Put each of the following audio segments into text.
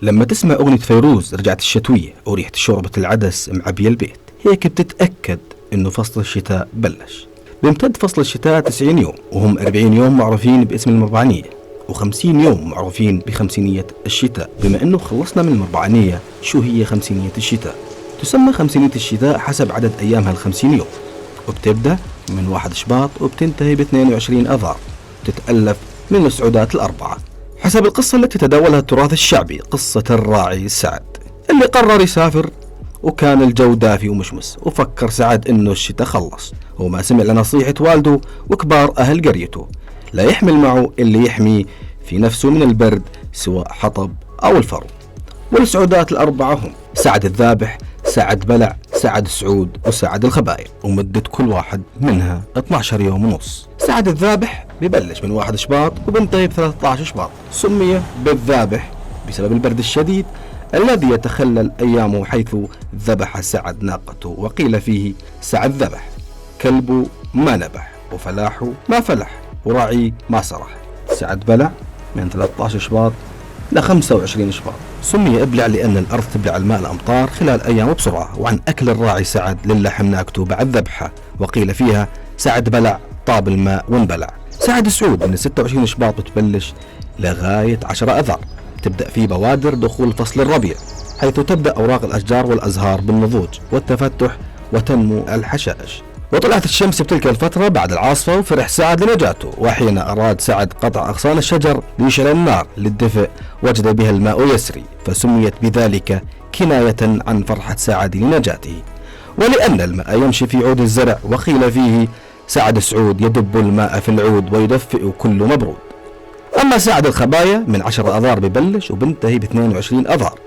لما تسمع أغنية فيروز رجعت الشتوية وريحة شوربة العدس معبية البيت، هيك بتتأكد إنه فصل الشتاء بلش. بيمتد فصل الشتاء 90 يوم، وهم 40 يوم معروفين باسم المربعانية، و50 يوم معروفين بخمسينية الشتاء. بما إنه خلصنا من المربعانية، شو هي خمسينية الشتاء؟ تسمى خمسينية الشتاء حسب عدد أيامها ال50 يوم، وبتبدأ من 1 شباط وبتنتهي ب22 أذار، تتألف من السعودات الأربعة حسب القصة التي تداولها التراث الشعبي، قصة الراعي سعد اللي قرر يسافر وكان الجو دافي ومشمس، وفكر سعد إنه الشتاء خلص وما سمع لنصيحة والده وكبار أهل قريته لا يحمل معه اللي يحمي في نفسه من البرد سواء حطب أو الفرو. والسعودات الأربعة هم سعد الذابح، سعد بلع، سعد سعود، وسعد الخبايل، ومدة كل واحد منها 12 يوم ونص. سعد الذابح ببلش من 1 شباط وبنتهي ب13 شباط، سمي بالذابح بسبب البرد الشديد الذي يتخلل أيامه، حيث ذبح سعد ناقته وقيل فيه سعد ذبح، كلبه ما نبح وفلاحه ما فلح وراعي ما سرح. سعد بلع من 13 شباط ل 25 شباط، سمي ابلع لأن الأرض تبلع الماء الأمطار خلال أيامه بسرعة. وعن أكل الراعي سعد للحم ناقته بعد ذبحها، وقيل فيها سعد بلع طاب الماء وانبلع. سعد سعود من 26 شباط بتبلش لغاية 10 أذار، تبدأ فيه بوادر دخول فصل الربيع، حيث تبدأ أوراق الأشجار والأزهار بالنضوج والتفتح وتنمو الحشائش. وطلعت الشمس بتلك الفترة بعد العاصفة، وفرح سعد لنجاته، وحين أراد سعد قطع أغصان الشجر ليشعل النار للدفء وجد بها الماء يسري، فسميت بذلك كناية عن فرحة سعد لنجاته. ولأن الماء يمشي في عود الزرع، وقيل فيه سعد سعود يدب الماء في العود ويدفئ كل مبرود. أما سعد الخبايا من 10 أذار ببلش وبنتهي ب22 أذار،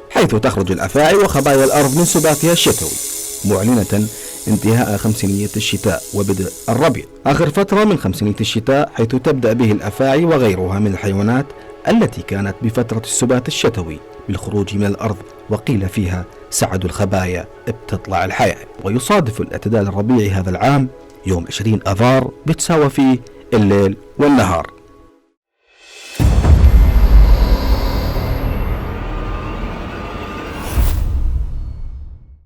حيث تخرج الأفاعي وخبايا الأرض من سباتها الشتوي، معلنة انتهاء خمسينية الشتاء وبدء الربيع، آخر فترة من خمسينية الشتاء، حيث تبدأ به الأفاعي وغيرها من الحيوانات التي كانت بفترة السبات الشتوي بالخروج من الأرض، وقيل فيها سعد الخبايا بتطلع الحياة. ويصادف الاعتدال الربيعي هذا العام يوم 20 أذار، بتساوى فيه الليل والنهار،